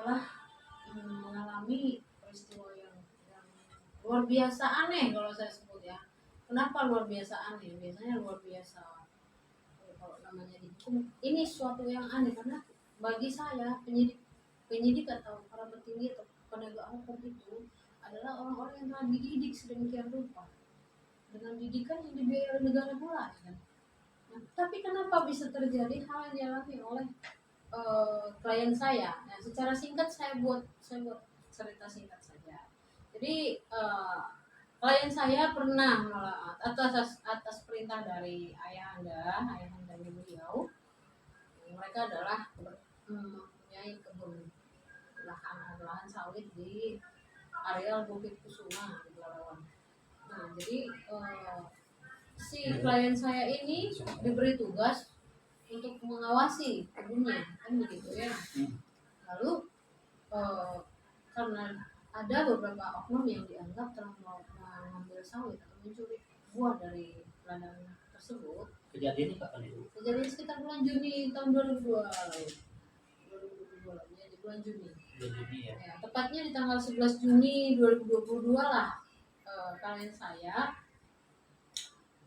telah mengalami peristiwa yang luar biasa aneh kalau saya sebut ya. Kenapa luar biasa aneh? Biasanya luar biasa kalau namanya dihukum ini suatu yang aneh karena bagi saya penyidik atau para petinggi atau penegak hukum itu adalah orang-orang yang telah dididik sedemikian rupa dengan didikan yang dibiayai oleh negara pula kan. Nah, tapi kenapa bisa terjadi hal yang dialami oleh klien saya? Nah, secara singkat saya buat cerita singkat saja. Jadi klien saya pernah atas perintah dari ayahanda beliau, mereka adalah mempunyai kebun lahan sawit di areal Bukit Kusuma di Pelalawan. Nah, jadi si klien saya ini diberi tugas untuk mengawasi kebunnya, kan begitu ya. Lalu karena ada beberapa oknum yang dianggap telah mengambil sawit atau mencuri buah dari ladang tersebut. Kejadian kapan itu? Kejadian sekitar bulan Juni tahun 2002 lalu. Jadi bulan Juni. Ya. Ya, tepatnya di tanggal 11 Juni 2022 lah klien saya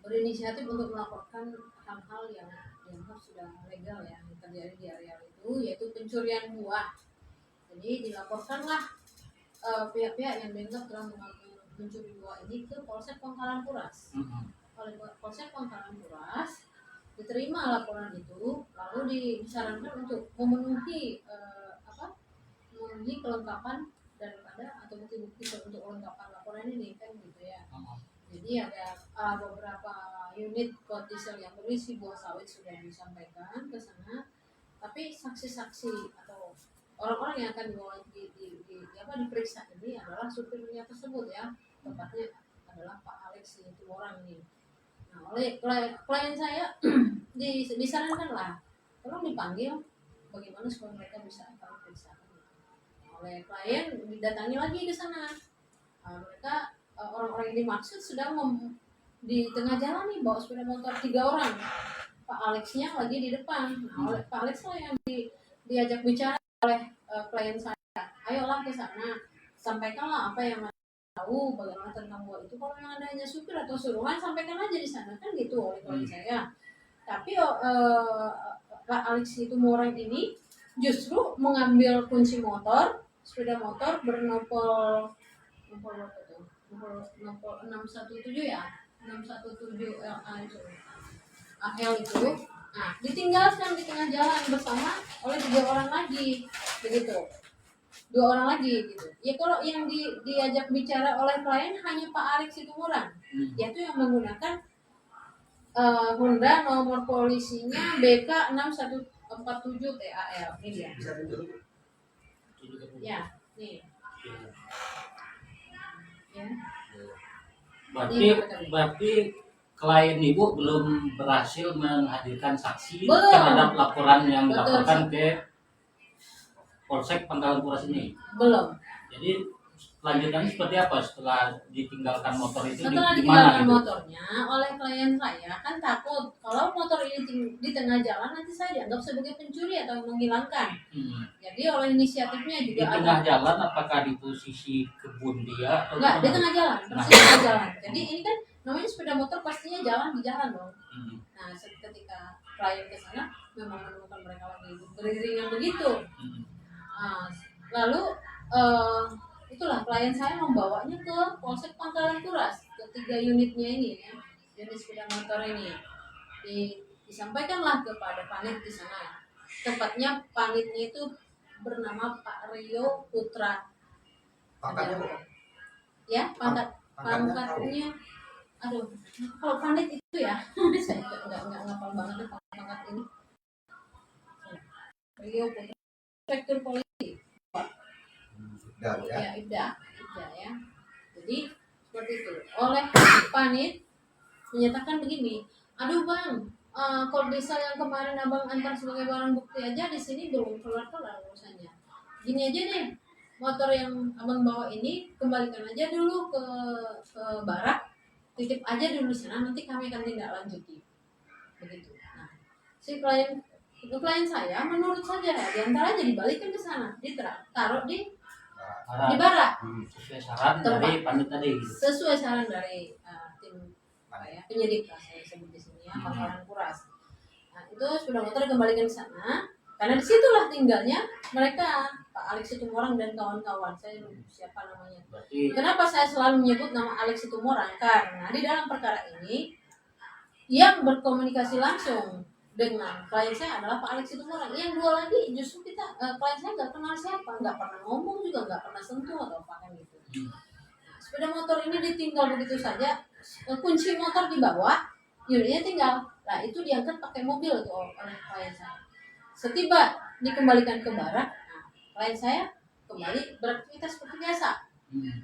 berinisiatif untuk melaporkan hal-hal yang dianggap sudah legal ya yang terjadi di area itu, yaitu pencurian buah. Jadi dilaporkanlah pihak-pihak yang dianggap telah mencuri buah ini ke Polsek Pangkalan Kuras. Oleh Polsek Pangkalan Kuras diterima laporan itu, lalu disarankan untuk memenuhi memenuhi kelengkapan daripada atau bukti-bukti untuk kelengkapan laporan ini kan gitu ya. Jadi ada beberapa unit kodisel yang berisi buah sawit sudah disampaikan ke sana, tapi saksi-saksi atau orang-orang yang akan dibawa diperiksa ini adalah supirnya tersebut ya, tepatnya adalah Pak Alex itu orang ini. Nah, oleh klien saya disarankan lah, tolong dipanggil bagaimana supaya mereka bisa akan periksa. Oleh klien didatangi lagi ke sana. Mereka orang-orang yang dimaksud sedang di tengah jalan nih bawa sepeda motor 3 orang. Pak Alexnya lagi di depan. Nah, oleh Pak Alex lah yang diajak bicara oleh klien saya. Ayolah ke sana, sampaikanlah apa yang Anda tahu bagaimana tentang buah itu. Kalau yang ada hanya supir atau suruhan, sampaikan aja di sana kan gitu oleh klien saya. Tapi Pak Alex itu orang ini justru mengambil kunci motor, sepeda motor bernomor 617 ya, 617 AL itu. Nah, ditinggalkan di tengah jalan bersama oleh 3 orang lagi, begitu. 2 orang lagi gitu. Ya kalau yang diajak bicara oleh klien hanya Pak Alex itu orang, yaitu yang menggunakan Honda nomor polisinya BK 6147 TAL ini ya. Ya, nih. Ya. Berarti klien ibu belum berhasil menghadirkan saksi terhadap laporan yang dilaporkan ke Polsek Pangkalan Kuras ini. Belum. Jadi lanjutannya seperti apa setelah ditinggalkan motor itu? Setelah ditinggalkan motornya oleh klien saya kan takut kalau motor ini di tengah jalan nanti saya dianggap sebagai pencuri atau menghilangkan. Jadi oleh inisiatifnya juga di tengah jalan, apakah di posisi kebun dia atau enggak, di tengah jalan, persis tengah jalan. Jadi ini kan namanya sepeda motor pastinya jalan di jalan dong. Nah, ketika klien ke sana memang menemukan mereka lagi beriringan begitu. Nah, lalu itulah klien saya membawanya ke Polsek Pangkalan Kuras, ke 3 unitnya ini ya, unit sepeda motor ini. Disampaikanlah kepada panit di sana. Tepatnya panitnya itu bernama Pak Rio Putra. Pangkatnya ya, pangkatnya aduh, kalau panit itu ya saya nggak ngapal banget pangkat ini. Rio Putra, Inspektur Polisi Ibda ya. Jadi seperti itu. Oleh panit menyatakan begini, aduh bang, kordesa yang kemarin abang antar sebagai barang bukti aja di sini belum kelar urusannya. Gini aja deh, motor yang abang bawa ini kembalikan aja dulu ke barak, titip aja dulu di sana, nanti kami akan tindak lanjuti. Begitu. Nah, si klien klien saya menurut saja ya, diantaranya dibalikin ke sana, ditaruh di Para barak sesuai saran dari panit tadi gitu. sesuai saran dari tim apa ya penyidik lah saya sebut di sini ya, Pangkalan Kuras. Nah itu sepeda motor dikembalikan ke sana karena disitulah tinggalnya mereka, Pak Alex Situmorang dan kawan-kawan. Saya lupa siapa namanya. Berarti Kenapa saya selalu menyebut nama Alex Situmorang? Karena di dalam perkara ini yang berkomunikasi langsung dengan klien saya adalah Pak Alex Situmorang. Yang dua lagi justru kita klien saya nggak kenal siapa, nggak pernah ngomong juga, nggak pernah sentuh atau apa kan gitu. Nah, sepeda motor ini ditinggal begitu saja, kunci motor dibawa, unitnya tinggal. Nah itu diangkat pakai mobil tuh oleh klien saya. Setiba dikembalikan ke barak, nah, klien saya kembali beraktivitas seperti biasa.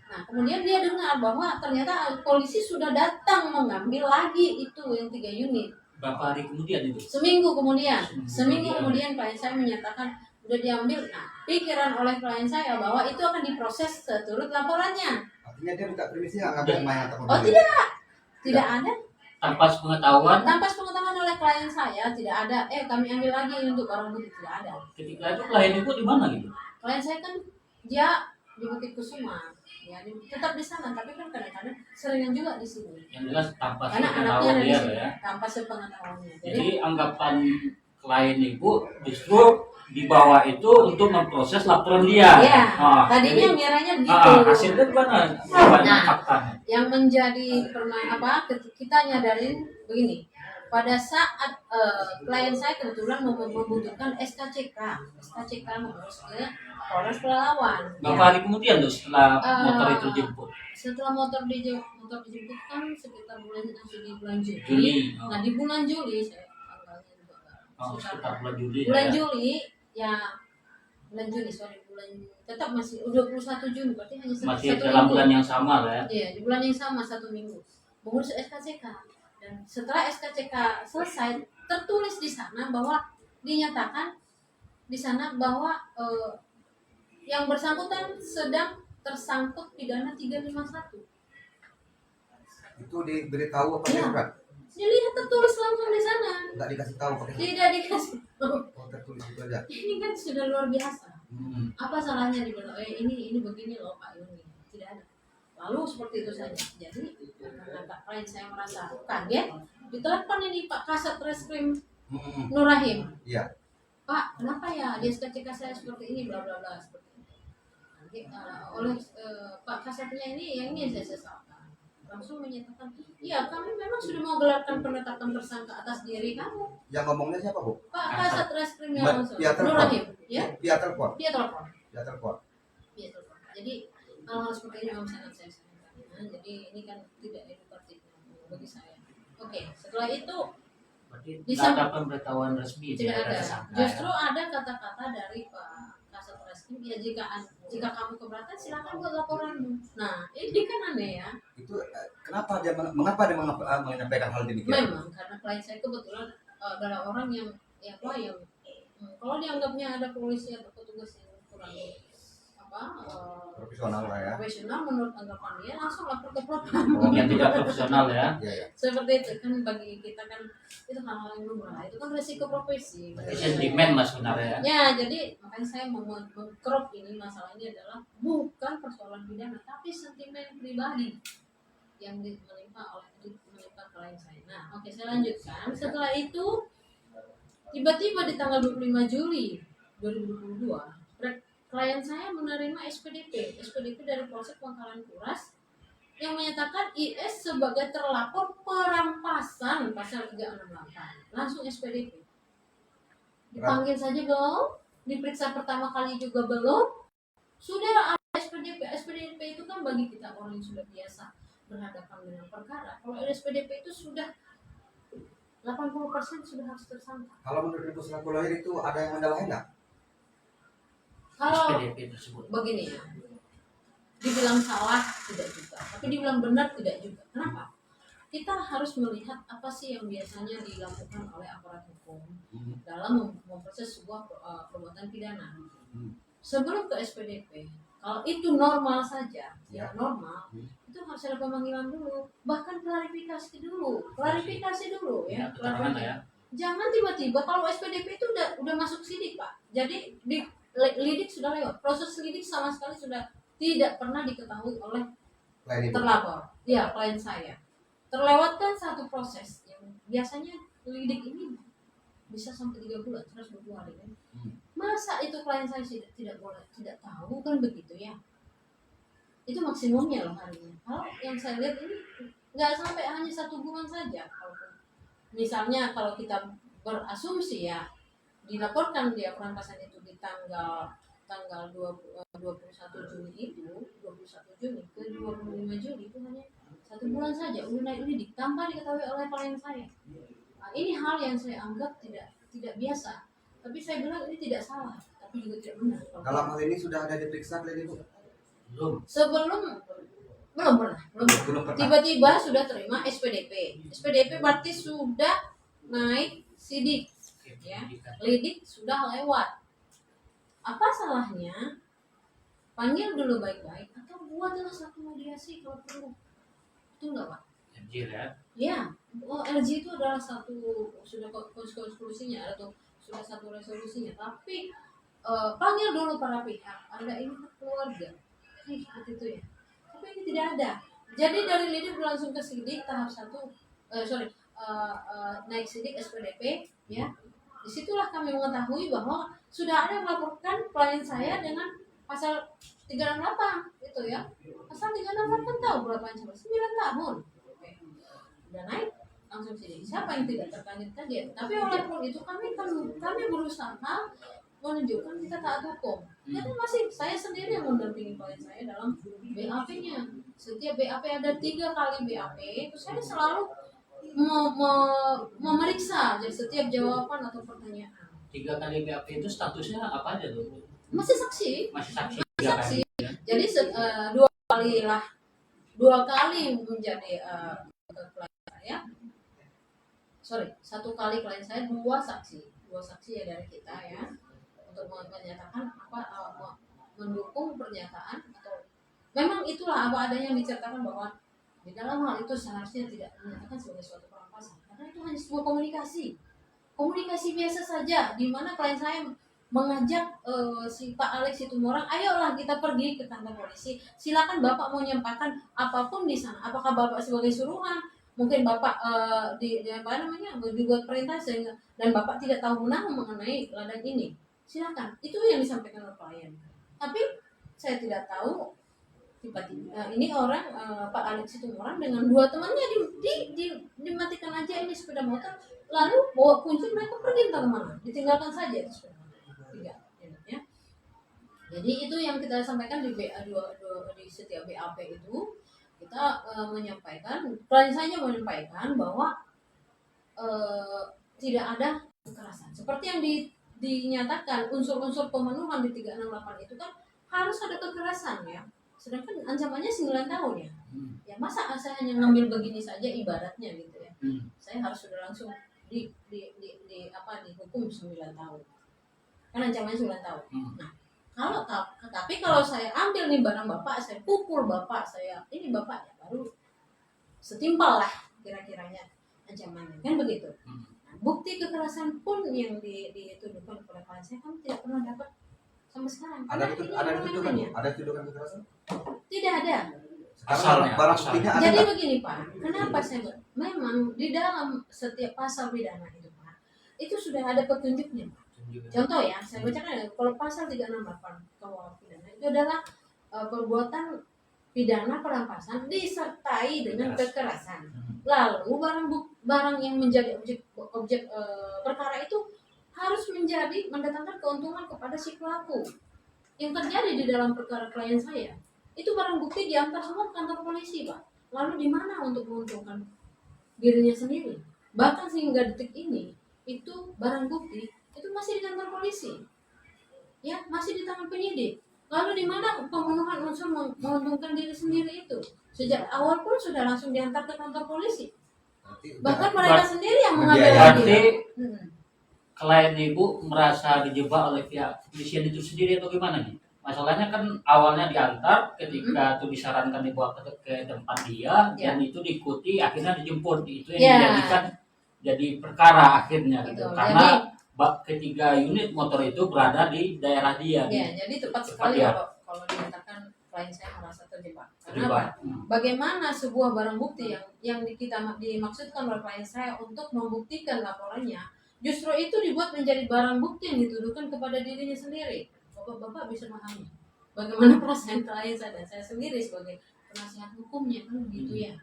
Nah kemudian dia dengar bahwa ternyata polisi sudah datang mengambil lagi itu yang 3 unit. berapa hari kemudian itu? Seminggu kemudian klien saya menyatakan udah diambil. Nah pikiran oleh klien saya bahwa itu akan diproses seturut laporannya. Artinya dia minta permisi nggak ngambil main atau Oh tidak ada. Tanpa sepengetahuan Tanpa sepengetahuan oleh klien saya tidak ada. Kami ambil lagi untuk barang bukti, tidak ada. ketika itu klien ibu di mana gitu? Klien saya kan dia di Bukit Kusuma, ya tetap di sana, tapi kan kadang-kadang seringan juga di sini. Yang jelas tanpa Karena anaknya sepengetahuan ada di dia sini, ya. tanpa sepengetahuannya. Jadi anggapan klien ibu justru dibawa itu untuk memproses laporan dia. Iya. jadi, Tadinya miranya begitu. hasilnya gimana? Banyak Nah, faktanya. Yang menjadi kita nyadarin begini. Pada saat klien saya kebetulan membutuhkan SKCK mengurus ke Polres Pelalawan. Berapa hari kemudian tuh setelah motor itu jemput? Setelah motor dijemput kan sekitar bulan Juli. Juli. Nah di bulan Juli saya tanggalnya juga Sekitar bulan Juli. bulan ya. Juli ya bulan tetap masih 21 Juni berarti hanya Masih satu dalam minggu. bulan yang sama lah ya. Iya di bulan yang sama 1 minggu mengurus SKCK, dan setelah SKCK selesai tertulis di sana bahwa dinyatakan di sana bahwa yang bersangkutan sedang tersangkut pidana 351. itu diberitahu apa Iya. bukan? Dilihat tertulis langsung di sana. Nggak dikasih tahu pakai Tidak dikasih tahu. oh, tertulis itu aja. Ini kan sudah luar biasa. Hmm. Apa salahnya dibilang ini begini loh Pak Yuni? Tidak ada. Lalu seperti itu saja. Jadi karena klien saya merasa kaget, ditelepon ini Pak Kasat Reskrim Nur Rahim. Iya. Pak, kenapa ya di SKCK saya seperti ini bla bla bla seperti itu. Nanti oleh Pak Kasatnya ini yang ini saya sesalkan. Langsung menyatakan, iya kami memang sudah mau gelarkan penetapan tersangka atas diri kamu. Yang ngomongnya siapa bu? Pak Kasat Reskrim yang langsung. Via Nur telepon. Rahim, ya? Via telepon. Dia telepon. Via telepon. Iya telepon. Jadi hal-hal seperti ini memang sangat saya sayangkan. Nah, jadi ini kan tidak edukatif bagi saya. Oke, setelah itu Berarti Bisa- tidak ada pemberitahuan resmi tidak ada. tersangka, Justru ya. ada kata-kata dari Pak Kasat Reskrim, ya jika kamu keberatan silakan buat laporanmu. Nah, ini kan aneh ya. Itu mengapa dia menyampaikan hal demikian? Memang karena klien saya kebetulan adalah orang yang kalau dianggapnya ada polisi atau petugas yang kurang Profesional lah ya. profesional menurut anggapan dia langsung lapor ke propam. Yang tidak profesional ya. Iya ya. Seperti itu kan bagi kita kan itu hal-hal yang lumrah, itu kan resiko profesi. Berarti sentimen mas sebenarnya. Ya, jadi makanya saya mau mengcrop ini masalah ini adalah bukan persoalan pidana tapi sentimen pribadi yang menimpa klien saya. Nah, oke saya lanjutkan. Setelah itu tiba-tiba di tanggal 25 Juli 2022 klien saya menerima SPDP dari Polsek Pangkalan Kuras yang menyatakan IS sebagai terlapor perampasan pasal 368. Langsung SPDP. Dipanggil saja belum, diperiksa pertama kali juga belum. Sudah ada SPDP. SPDP itu kan bagi kita orang yang sudah biasa berhadapan dengan perkara. Kalau ada SPDP itu sudah 80% sudah harus tersangka. Kalau menurut Ibu selaku lawyer itu ada yang menyalahi nggak? Kalau SPDP tersebut. begini ya, dibilang salah tidak juga, tapi dibilang benar tidak juga. Kenapa? Kita harus melihat apa sih yang biasanya dilakukan oleh aparat hukum dalam memproses sebuah perbuatan pidana. Sebelum ke SPDP, kalau itu normal saja, ya normal, itu harus ada pemanggilan dulu, bahkan klarifikasi dulu ya. Keterangan ya. Jangan tiba-tiba kalau SPDP itu udah masuk sidik Pak. Jadi lidik sudah lewat. Proses lidik sama sekali sudah tidak pernah diketahui oleh Klien ibu. terlapor. Ya, klien saya. Terlewatkan satu proses yang biasanya lidik ini bisa sampai 3 bulan, 120 hari kan. Masa itu klien saya tidak tahu kan begitu ya. Itu maksimumnya loh harinya. Kalau yang saya lihat ini nggak sampai hanya 1 bulan saja. Misalnya kalau kita berasumsi ya dilaporkan dia perampasan itu di tanggal 21 Juni itu 21 Juni ke 25 Juli itu hanya 1 bulan saja udah naik lidik tanpa diketahui oleh klien saya. Nah, ini hal yang saya anggap tidak biasa. Tapi saya bilang ini tidak salah, tapi juga tidak benar. Kalau hal ini sudah ada diperiksa klien ibu? Belum pernah. Tiba-tiba sudah terima SPDP. SPDP berarti sudah naik sidik, ya. Lidik sudah lewat. Apa salahnya? Panggil dulu baik-baik atau buatlah satu mediasi kalau perlu. Betul nggak Pak? Ya. Oh, LG itu adalah sudah konsolusinya atau sudah satu resolusinya. Tapi panggil dulu para pihak. Anda ini keluarga. Seperti itu ya. Tapi ini tidak ada. Jadi dari lidik langsung ke sidik tahap 1 naik sidik SPDP ya. Disitulah kami mengetahui bahwa sudah ada yang melaporkan klien saya dengan pasal 368 gitu ya. Pasal 368 tahu berapa ancaman? 9 tahun. Oke. Udah naik langsung sidik. Siapa yang tidak terkait kaget? Tapi walaupun itu kami berusaha menunjukkan kita taat hukum. Jadi masih saya sendiri yang mendampingi klien saya dalam BAP-nya. Setiap BAP ada 3 kali BAP, itu saya selalu memeriksa jadi setiap jawaban atau pertanyaan. 3 kali BAP itu statusnya apa aja tuh? Masih saksi. Masih saksi. Saksi. Jadi 2 kali menjadi klien saya. 1 kali klien saya 2 saksi. 2 saksi ya dari kita ya. Untuk menyatakan mendukung pernyataan atau memang itulah apa adanya yang diceritakan bahwa di dalam hal itu seharusnya tidak menyatakan sebagai suatu perampasan karena itu hanya sebuah komunikasi biasa saja di mana klien saya mengajak si Pak Alex Situmorang, ayolah kita pergi ke kantor polisi, silakan Bapak mau menyampaikan apapun di sana, apakah Bapak sebagai suruhan, mungkin Bapak dibuat perintah sehingga dan Bapak tidak tahu menang mengenai ladang ini. Silakan, itu yang disampaikan oleh klien. Tapi saya tidak tahu tiba-tiba ini orang Pak Alex itu orang dengan 2 temannya dimatikan aja ini sepeda motor, lalu bawa kunci mereka pergi entah kemana, ditinggalkan saja itu sepeda motor. 3 ya. Jadi itu yang kita sampaikan di di setiap BAP itu kita menyampaikan, klien saya menyampaikan bahwa tidak ada kekerasan. Seperti yang dinyatakan unsur-unsur pemenuhan di 368 itu kan harus ada kekerasan ya. Sedangkan ancamannya 9 tahun ya. Ya masa saya hanya ngambil begini saja ibaratnya gitu ya. Saya harus sudah langsung dihukum 9 tahun. Kan ancamannya 9 tahun. Nah, tapi kalau saya ambil nih barang Bapak, saya pukul Bapak, ini Bapak ya baru setimpal lah kira-kiranya ancamannya. Kan begitu. Bukti kekerasan pun yang dituduhkan oleh klien saya kami tidak pernah dapat sampai sekarang. Ada tuduhan kekerasan? Tidak ada. Asalnya. Jadi begini Pak, kenapa saya memang di dalam setiap pasal pidana itu Pak, itu sudah ada petunjuknya Pak. Contoh ya, saya bacakan kalau pasal 368 KUH pidana itu adalah perbuatan pidana perampasan disertai dengan kekerasan. Lalu barang yang menjadi objek perkara itu harus mendatangkan keuntungan kepada si pelaku. Yang terjadi di dalam perkara klien saya itu barang bukti diantar semua ke kantor polisi Pak. Lalu di mana untuk menguntungkan dirinya sendiri? Bahkan sehingga detik ini itu barang bukti itu masih di kantor polisi, ya masih di tangan penyidik. Lalu di mana pembunuhan unsur menguntungkan diri sendiri itu? Sejak awal pun sudah langsung diantar ke kantor polisi. Bahkan mereka sendiri yang mengambil berarti klien ibu merasa dijebak oleh pihak kepolisian itu sendiri atau gimana nih? Masalahnya kan awalnya diantar ketika itu disarankan dibawa ke tempat dia dan itu diikuti akhirnya dijemput, itu yang dijadikan jadi perkara akhirnya gitu. Betul. Karena ketiga unit motor itu berada di daerah dia. Ya, jadi tepat sekali dia. kalau dikatakan klien saya merasa terjebak. Karena Terjebak. apa? Bagaimana sebuah barang bukti yang kita dimaksudkan oleh klien saya untuk membuktikan laporannya, justru itu dibuat menjadi barang bukti yang dituduhkan kepada dirinya sendiri. Bapak bisa memahami bagaimana perasaan klien saya dan saya sendiri sebagai penasihat hukumnya kan begitu ya.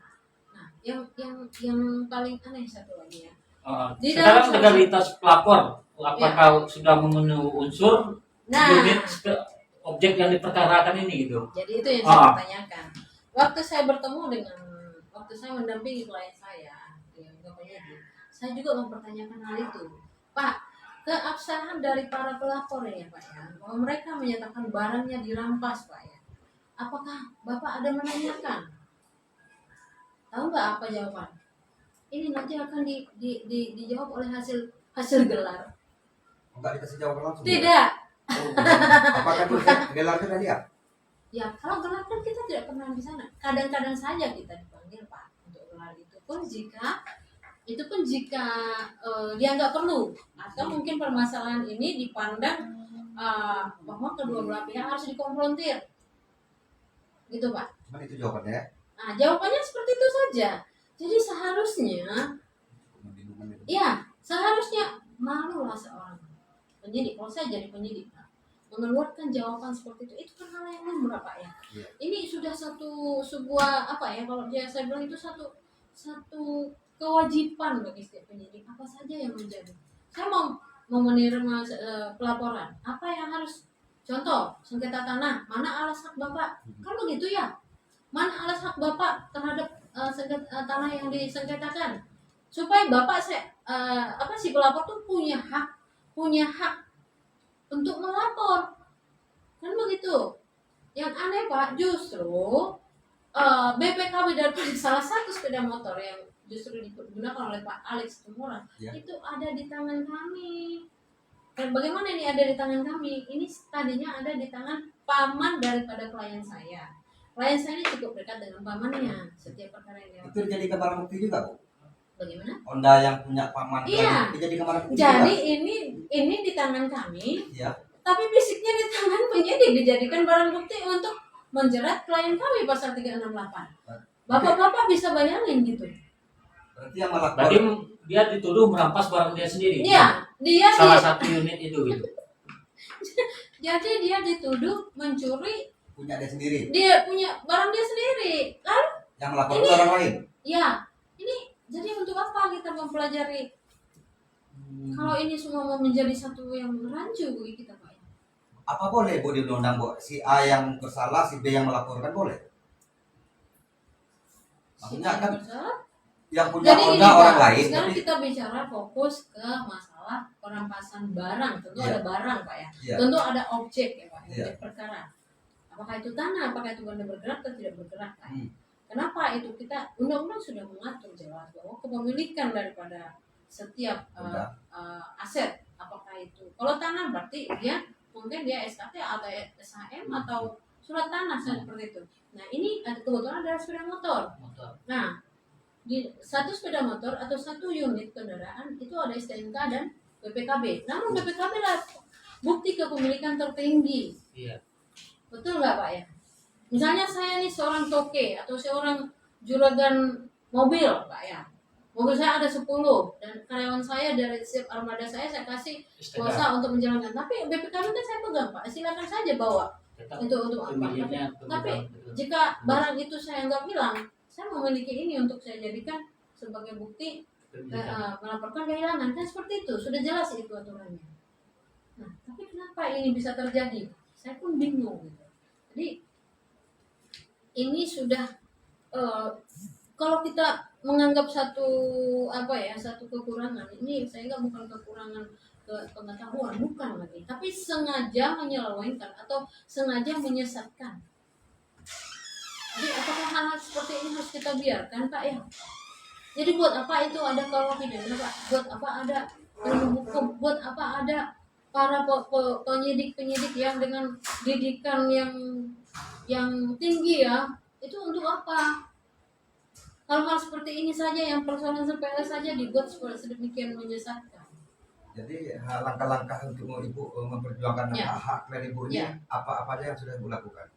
Nah, yang paling aneh satu lagi ya. Di Sekarang dalam legalitas pelapor, apakah sudah memenuhi unsur unit objek yang diperkarakan ini gitu? Jadi itu yang saya pertanyakan. Waktu saya mendampingi klien saya, saya juga mempertanyakan hal itu. Pak, keabsahan dari para pelapor ya Pak ya, bahwa mereka menyatakan barangnya dirampas Pak ya. Apakah Bapak ada menanyakan? Tahu nggak apa jawaban? Ini nanti akan dijawab oleh hasil gelar. Enggak dikasih jawaban langsung. Tidak. Oh, apakah itu gelar itu tadi ya? Ya, kalau gelar kan kita tidak pernah di sana. Kadang-kadang saja kita dipanggil Pak untuk gelar itu pun jika dia nggak perlu atau mungkin permasalahan ini dipandang bahwa kedua belah pihak harus dikonfrontir, gitu Pak. Cuma itu jawabannya. Nah, jawabannya seperti itu saja. Jadi seharusnya malulah seorang penyidik. Kalau saya jadi penyidik, Pak, mengeluarkan jawaban seperti itu kan hal yang lumrah Pak ya. Iya. Ini sudah sebuah apa ya, kalau saya bilang itu satu kewajiban bagi setiap penyidik. Apa saja yang menjadi. Saya mau menerima pelaporan. Apa yang harus, contoh sengketa tanah, mana alas hak Bapak? Kan begitu ya. Mana alas hak Bapak terhadap tanah yang disengketakan, supaya Bapak si pelapor tuh punya hak untuk melapor, kan begitu. Yang aneh Pak, justru BPKB dari salah satu sepeda motor yang justru digunakan oleh Pak Alex Tumorang itu ada di tangan kami. Dan bagaimana ini ada di tangan kami? Ini tadinya ada di tangan paman daripada klien saya. Klien saya ini cukup dekat dengan pamannya. Setiap perkara yang Itu dijadikan barang bukti juga, Bu? Bagaimana? Honda yang punya paman dijadikan barang bukti. Jadi juga? ini di tangan kami. Iya. Tapi fisiknya di tangan penyidik, dijadikan barang bukti untuk menjerat klien kami pasal 368. Bapak-bapak bisa bayangin gitu. Berarti yang malah Berarti dia dituduh merampas barang dia sendiri. Iya, salah satu unit itu gitu. Jadi dia dituduh mencuri, punya dia sendiri. Dia punya barang dia sendiri. Lalu yang melaporkan orang lain. Ya, ini jadi untuk apa kita mempelajari? Kalau ini semua mau menjadi satu yang rancu bagi kita Pak. Apa boleh Bu di undang-undang Bu? Si A yang bersalah, si B yang melaporkan boleh? Maksudnya kan yang punya Honda orang lain. Sekarang kita bicara fokus ke masalah perampasan barang. Tentu ada barang Pak ya. Tentu ada objek ya Pak, objek perkara. Apakah itu tanah, apakah itu benda bergerak atau tidak bergerak Pak? Kenapa itu kita undang-undang sudah mengatur jelas bahwa kepemilikan daripada setiap aset, apakah itu kalau tanah berarti mungkin dia SKT atau SHM atau surat tanah seperti itu. Nah ini kebetulan adalah sepeda motor. Nah di satu sepeda motor atau satu unit kendaraan itu ada STNK dan BPKB. Namun BPKB lah bukti kepemilikan tertinggi. Iya. Betul nggak Pak ya? Misalnya saya nih seorang toke atau seorang juragan mobil Pak ya. Mobil saya ada 10 dan karyawan saya dari setiap armada saya kasih kuasa untuk menjalankan. Tapi BPKB kan saya pegang Pak, silakan saja bawa untuk apa. Tapi jika barang itu saya nggak bilang, saya memiliki ini untuk saya jadikan sebagai bukti melaporkan kehilangan, kan seperti itu, sudah jelas itu aturannya. Nah, tapi kenapa ini bisa terjadi? Saya pun bingung gitu. Jadi ini sudah kalau kita menganggap satu kekurangan, ini saya nggak bukan kekurangan pengetahuan, bukan lagi, tapi sengaja menyelewengkan atau sengaja menyesatkan. Jadi apakah hal-hal seperti ini harus kita biarkan Pak ya? Jadi buat apa itu ada pidana Pak? Buat apa ada ilmu hukum? Buat apa ada para penyidik yang dengan didikan yang tinggi ya? Itu untuk apa? hal-hal seperti ini saja yang persoalan sepele saja dibuat sedemikian menyesatkan. Jadi langkah-langkah untuk ibu memperjuangkan Ya. hak klien ibu ini Ya. apa aja yang sudah ibu lakukan?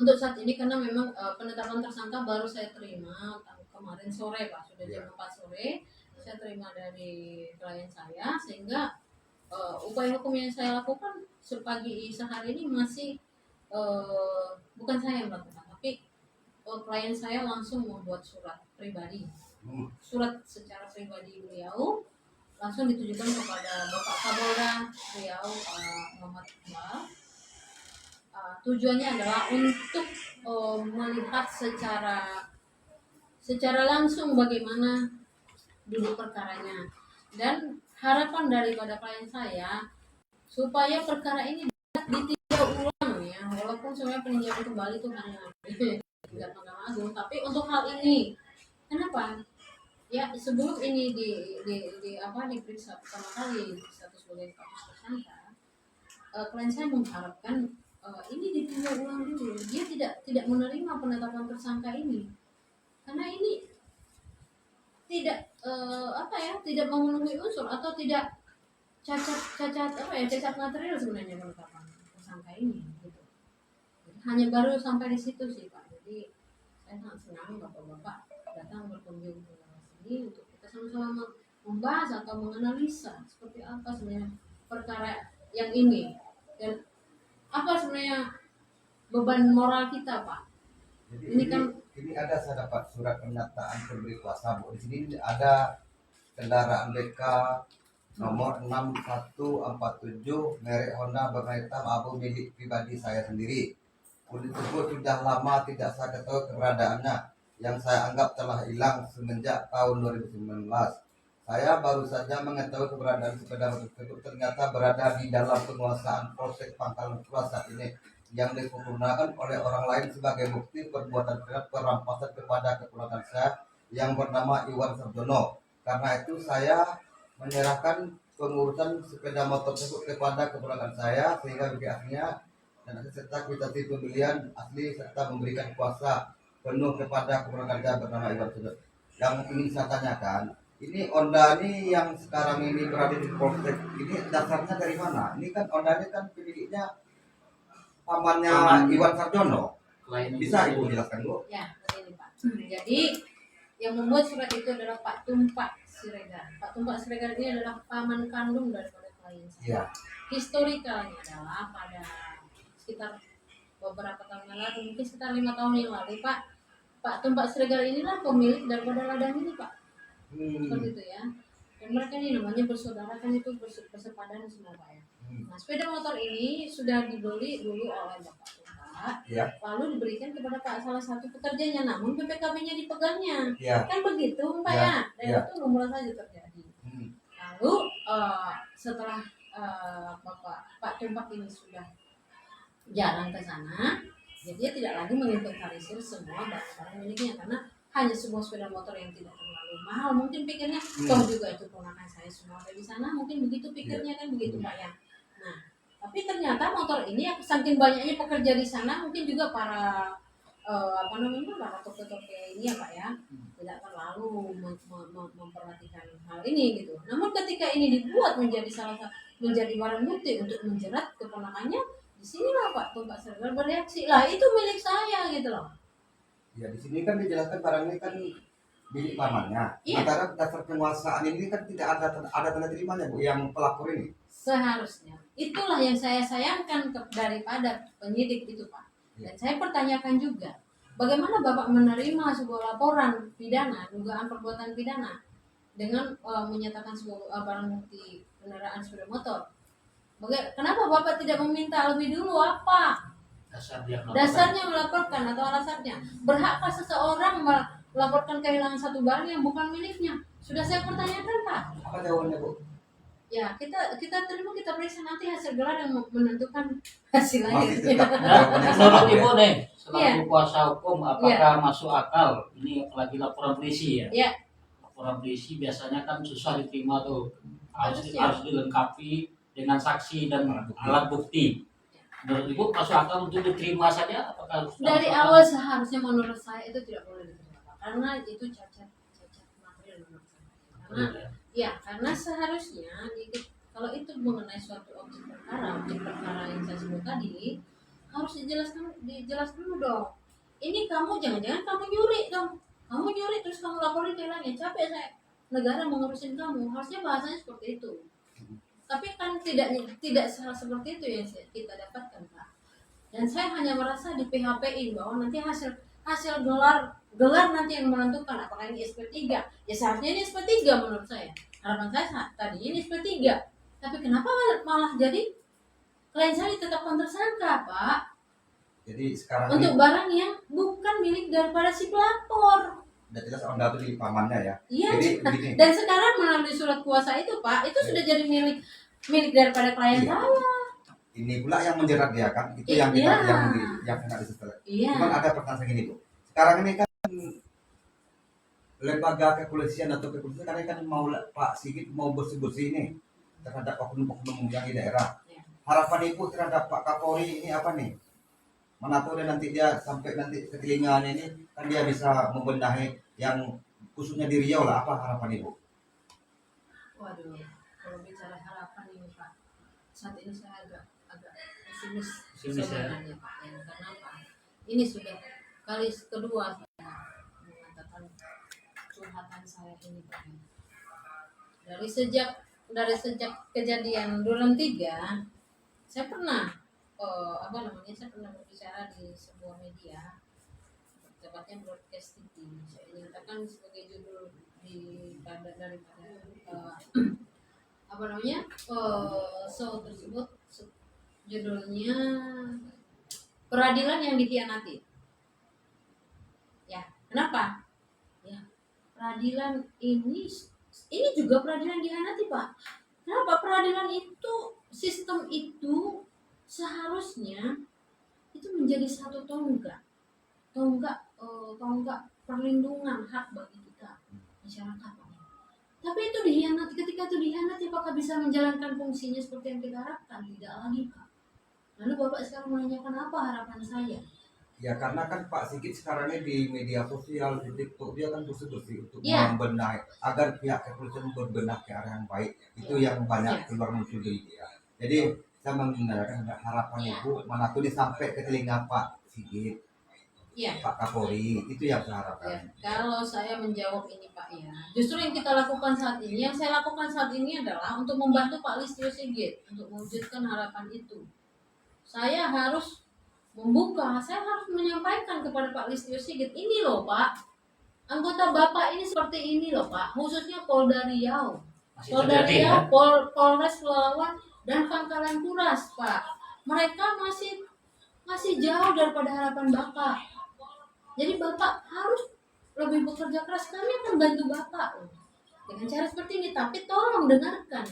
Untuk saat ini karena memang penetapan tersangka baru saya terima kemarin sore Pak, sudah jam 4 sore saya terima dari klien saya, sehingga upaya hukum yang saya lakukan sehari ini masih bukan saya yang melakukan, tapi klien saya langsung membuat surat pribadi, surat secara pribadi beliau langsung ditujukan kepada Bapak Kapolda Riau, Muhammad Iqbal. Tujuannya adalah untuk melihat secara langsung bagaimana duduk perkaranya, dan harapan daripada klien saya supaya perkara ini ditinjau ulang ya, walaupun sebenarnya peninjauan kembali itu hanya tingkat Mahkamah Agung, tapi untuk hal ini kenapa ya sebelum ini diperiksa pertama kali status sebagai status tersangka, klien saya mengharapkan ini ditinjau ulang dulu. Dia tidak menerima penetapan tersangka ini karena ini tidak tidak memenuhi unsur atau tidak cacat material sebenarnya penetapan tersangka ini gitu. Hanya baru sampai di situ sih Pak. Jadi saya sangat senang bapak-bapak datang berkunjung ke sini untuk kita sama-sama membahas atau menganalisa seperti apa sebenarnya perkara yang ini dan apa sebenarnya beban moral kita Pak. Jadi Ini ada saya dapat surat pernyataan pemberi kuasa Bu. Di sini ada kendaraan BK nomor 6147 merek Honda berwarna hitam abu milik pribadi saya sendiri. Unit tersebut sudah lama tidak saya ketahui keberadaannya, yang saya anggap telah hilang semenjak tahun 2019. Saya baru saja mengetahui keberadaan sepeda motor tersebut ternyata berada di dalam penguasaan Polsek Pangkalan Utara saat ini, yang digunakan oleh orang lain sebagai bukti perbuatan perampasan kepada keponakan saya yang bernama Iwan Sarjono. Karena itu saya menyerahkan pengurusan sepeda motor tersebut kepada keponakan saya sehingga pihaknya dan serta kuitasi pembelian asli serta memberikan kuasa penuh kepada keponakan saya bernama Iwan Sarjono. Yang ingin saya tanyakan, ini Honda ini yang sekarang ini berada di Polsek ini dasarnya dari mana? Ini kan Honda ini kan pemiliknya pamannya Iwan Sarjono. Bisa Ibu jelaskan Bu? Ya, begini Pak. Jadi yang membuat surat itu adalah Pak Tumpak Siregar. Pak Tumpak Siregar ini adalah paman kandung daripada klien saya. Iya. Historikalnya adalah pada sekitar beberapa tahun yang lalu, mungkin sekitar 5 tahun yang lalu Pak Tumpak Siregar inilah pemilik daripada ladang ini Pak. Seperti itu ya. Dan mereka ini namanya bersaudara kan, itu bersepadan semua Pak ya. Nah, sepeda motor ini sudah dibeli dulu oleh Bapak Tumpak, Ya. lalu diberikan kepada salah satu pekerjanya, namun PPKB-nya dipegangnya. Ya. Kan begitu Pak Ya. ya, dan Ya. itu lumrah saja terjadi. Lalu setelah Pak Tumpak ini sudah jarang ke sana, jadi dia tidak lagi menginventarisir semua barang-barang miliknya karena hanya sebuah sepeda motor yang tidak terlalu mahal. Mungkin pikirnya toh juga itu ponakan saya semua ada di sana, mungkin begitu pikirnya kan begitu Pak ya. Nah, tapi ternyata motor ini saking banyaknya pekerja di sana, mungkin juga para para toke-toke ini ya Pak ya, tidak terlalu memperhatikan hal ini gitu. Namun ketika ini dibuat menjadi menjadi barang bukti untuk menjerat keponakannya, di sinilah Pak Tumpak Siregar bereaksi, lah itu milik saya gitu loh. Ya di sini kan dijelaskan barang ini kan milik pamannya. Iya. Sementara dasar penguasaan ini kan tidak ada tanda terimanya Bu yang pelapor ini. Seharusnya itulah yang saya sayangkan daripada penyidik itu Pak. Dan saya pertanyakan juga, bagaimana Bapak menerima sebuah laporan pidana, dugaan perbuatan pidana dengan menyatakan sebuah barang bukti kendaraan sepeda motor? Kenapa Bapak tidak meminta lebih dulu apa dasarnya melaporkan atau alasannya? Berhakkah seseorang melaporkan kehilangan satu barang yang bukan miliknya? Sudah saya pertanyakan Pak. Apa jawabannya Bu? Ya, kita terima, kita periksa nanti hasil gelar yang menentukan hasil Masih akhirnya. tetap Menurut Ibu nih, selaku Iya. kuasa hukum, apakah masuk akal? Ini apalagi laporan polisi ya? Iya. Laporan polisi biasanya kan susah diterima tuh, harus Harusnya. dilengkapi dengan saksi dan alat bukti. Menurut Ibu masuk akal untuk diterima saja? Apakah harus Dari masuk akal? awal seharusnya menurut saya itu tidak boleh diterima Pak. karena itu cacat material menurut saya. Karena seharusnya kalau itu mengenai suatu objek perkara yang saya sebut tadi harus dijelaskan dulu dong. Ini kamu jangan-jangan kamu nyuri terus kamu laporin ke lainnya, capek saya negara mengurusin kamu, harusnya bahasanya seperti itu. Tapi kan tidak seperti itu yang kita dapatkan, Pak. Dan saya hanya merasa di PHP-in bahwa nanti hasil gelar nanti yang menentukan apakah ini SP3. Ya seharusnya ini SP3 menurut saya. Harapan saya tadinya ini SP3. Tapi kenapa malah jadi klien saya ditetapkan tersangka, Pak? Jadi sekarang untuk barang yang bukan milik daripada si pelapor. Udah jelas Anda beli pamannya ya. Iya. Jadi begini. Dan sekarang melalui surat kuasa itu, Pak, itu sudah jadi milik daripada klien saya. Ini pula yang menjerat dia kan, itu yang kita yang kena disetel. Cuman ada pertanyaan gini Bu. Sekarang ini kan lembaga kepolisian atau kepolisian karena kan mau Pak Sigit mau bersih-bersih ini terhadap oknum-oknum yang di daerah. Harapan Ibu terhadap Pak Kapolri ini apa nih? Mana tahu nanti dia sampai nanti ke telinganya ini kan dia bisa membenahi yang khususnya di Riau lah. Apa harapan Ibu? Waduh, kalau bicara harapan ini Pak, saat ini saya agak pesimis sebenarnya Pak. Ya, karena Pak, ini sudah kali kedua saya mengatakan curhatan saya ini Pak. Dari sejak kejadian Duren 3, saya pernah saya pernah berbicara di sebuah media, tepatnya broadcast TV. Saya nyatakan sebagai judul daripada show tersebut, judulnya Peradilan yang Dikhianati. Ya, kenapa? Ya, peradilan ini juga peradilan dikhianati, Pak. Kenapa? Peradilan itu, sistem itu seharusnya itu menjadi satu tonggak perlindungan hak bagi kita masyarakat. Tapi itu dikhianati. Ketika itu dikhianati, apakah bisa menjalankan fungsinya seperti yang kita harapkan? Tidak lagi, Pak. Lalu Bapak sekarang menanyakan apa harapan saya? Ya karena kan Pak Sigit sekarang ini di media sosial, di TikTok, dia kan bersih-bersih untuk membenahi agar pihak kepolisian berbenah ke arah yang baik. Itu yang banyak keluar muncul dari dia. Jadi saya menggunakan harapan Ibu mana tuh sampai ke telinga Pak Sigit, Pak Kapolri, itu yang saya harapkan. Kalau saya menjawab ini Pak justru yang kita lakukan saat ini, yang saya lakukan saat ini adalah untuk membantu Pak Listio Sigit untuk mewujudkan harapan itu. Saya harus saya harus menyampaikan kepada Pak Listio Sigit, ini loh Pak, anggota Bapak ini seperti ini loh Pak, khususnya Polda Riau, Polres Pelalawan dan Pangkalan Kuras, Pak. Mereka masih jauh daripada harapan Bapak. Jadi Bapak harus lebih bekerja keras. Kami akan bantu Bapak dengan cara seperti ini. Tapi tolong dengarkan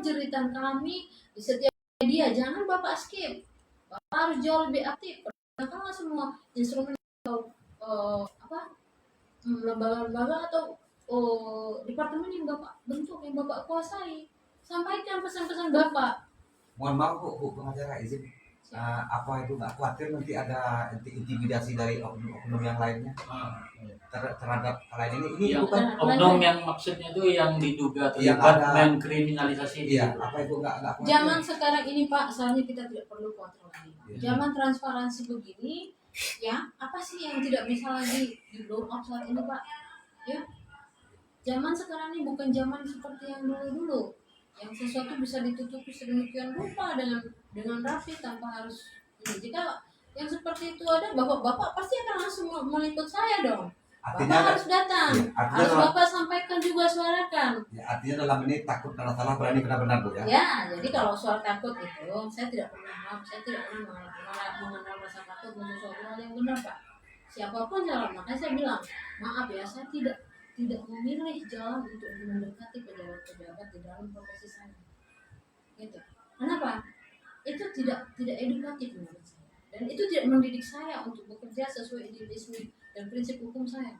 jeritan kami di setiap media. Jangan Bapak skip. Bapak harus jauh lebih aktif. Gunakanlah semua instrumen atau lembaga-lembaga atau departemen yang Bapak bentuk, yang Bapak kuasai. Sampaikan pesan-pesan Bapak. Mohon maaf Bu pengacara izin. Apa itu nggak khawatir nanti ada intimidasi dari oknum yang lainnya terhadap lain ini yang bukan oknum yang maksudnya itu yang diduga terlibat mengkriminalisasi. Iya, apa itu nggak khawatir. Zaman sekarang ini Pak, soalnya kita tidak perlu khawatir lagi. Zaman transparansi begini, ya apa sih yang tidak bisa lagi di blow up saat ini Pak? Ya, zaman sekarang ini bukan zaman seperti yang dulu-dulu, yang sesuatu bisa ditutupi sedemikian rupa dengan rapi tanpa harus ini. Jika yang seperti itu ada, bapak pasti akan langsung meliput saya dong. Artinya, Bapak harus datang, harus Bapak sampaikan juga, suarakan. Ya, artinya dalam ini takut kalau salah berani benar-benar Bu ya. Ya, jadi kalau soal takut itu, saya tidak pernah mengenal rasa takut untuk suatu hal yang benar Pak. Siapapun jalan, makanya saya bilang maaf ya, saya tidak memilih jalan untuk mendekati pejabat-pejabat di dalam profesi saya. Gitu. Kenapa? Itu tidak edukatif menurut saya. Dan itu tidak mendidik saya untuk bekerja sesuai idealisme dan prinsip hukum saya.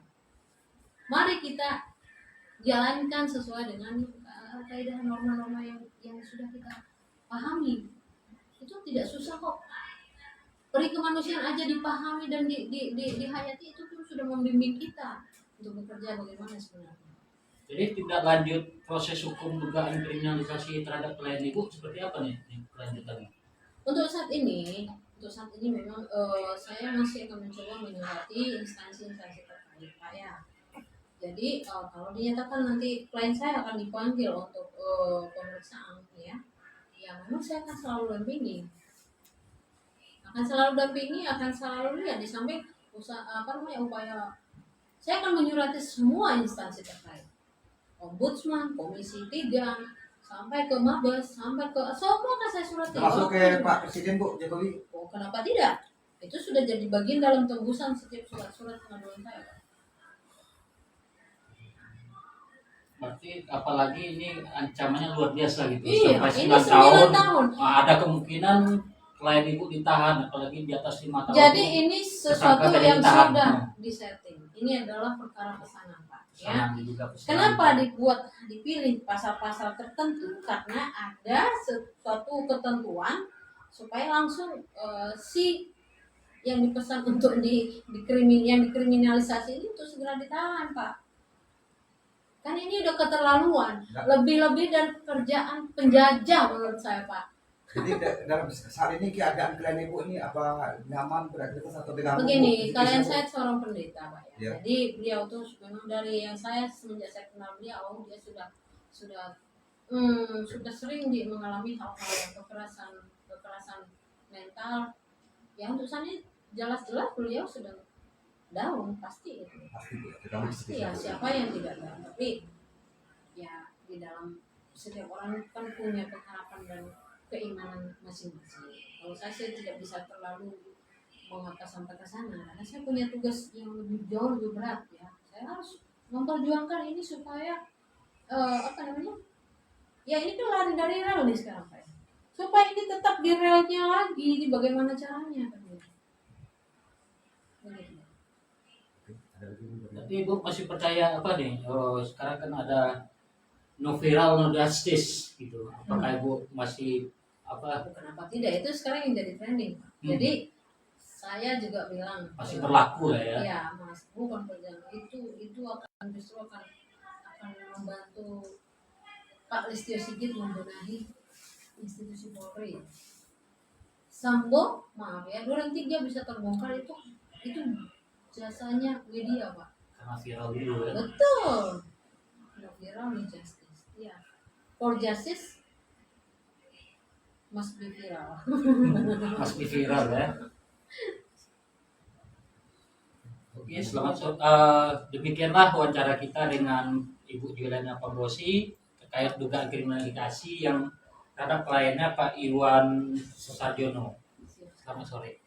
Mari kita jalankan sesuai dengan kaidah norma-norma yang sudah kita pahami. Itu tidak susah kok. peri kemanusiaan aja dipahami dan dihayati, itu pun sudah membimbing kita untuk bekerja bagaimana sebenarnya. Jadi tidak lanjut proses hukum dugaan kriminalisasi terhadap klien ibu seperti apa nih kelanjutannya? Untuk saat ini memang saya masih akan mencoba menyurati instansi-instansi terkait Pak ya. Jadi kalau dinyatakan nanti klien saya akan dipanggil untuk pemeriksaan ya memang saya akan selalu dampingi, akan selalu lihat di samping upaya saya akan menyurati semua instansi terkait, ombudsman, komisi 3, sampai ke Mabes, sampai ke semua akan saya surati. Termasuk ke Pak Presiden Bu Jokowi. Oh, kenapa tidak? Itu sudah jadi bagian dalam tembusan setiap surat-surat pengaduan saya. Berarti apalagi ini ancamannya luar biasa gitu. Iya, sampai ini 9 tahun. Ada kemungkinan klien ibu ditahan, apalagi di atas 5 tahun. Jadi ini sesuatu yang ditahan. sudah disetting. Ini adalah perkara pesanan Pak. Ya. Pesanan. Kenapa dipilih pasal-pasal tertentu? Karena ada suatu ketentuan supaya langsung si yang dipesan untuk dikriminalisasi ini untuk segera ditahan Pak. Kan ini udah keterlaluan, lebih-lebih dan kerjaan penjajah menurut saya Pak. Jadi dalam saat ini keadaan klien ibu ini apa nyaman beraktivitas atau dengan begini, klien saya seorang pendeta Pak ya. Ya. Jadi beliau tuh memang dari yang saya semenjak saya kenal beliau, dia sudah sering mengalami hal-hal yang kekerasan mental. Yang untuk saya jelas-jelas beliau sedang down pasti itu. Pasti ya, siapa yang tidak down, tapi ya di dalam setiap orang kan punya pengharapan dan keimanan masing-masing. Kalau saya tidak bisa terlalu mengapa sampai ke sana, karena saya punya tugas yang jauh lebih berat ya. Saya harus memperjuangkan ini supaya ya ini kan lari dari rel nih sekarang Pak. Supaya ini tetap di relnya lagi, di bagaimana caranya kan. Tapi ibu masih percaya apa nih? Sekarang kan ada no viral no justice gitu. Apakah ibu masih apa? Kenapa tidak? Itu sekarang yang jadi trending. Jadi saya juga bilang masih berlaku lah ya. Iya, Mas, bukan perjalanan itu akan justru akan membantu Pak Listio Sigit membenahi institusi Polri. Sambo, maaf ya, 2 dan 3 bisa terbongkar itu jasanya media Pak. Karena viral dulu ya. Betul. No viral no justice. Iya. For justice must be viral. Must be viral ya. Oke, selamat sore. Demikianlah wawancara kita dengan Ibu Juliana Panggosi terkait dugaan kriminalisasi yang terhadap kliennya Pak Iwan Susarjono. Selamat sore.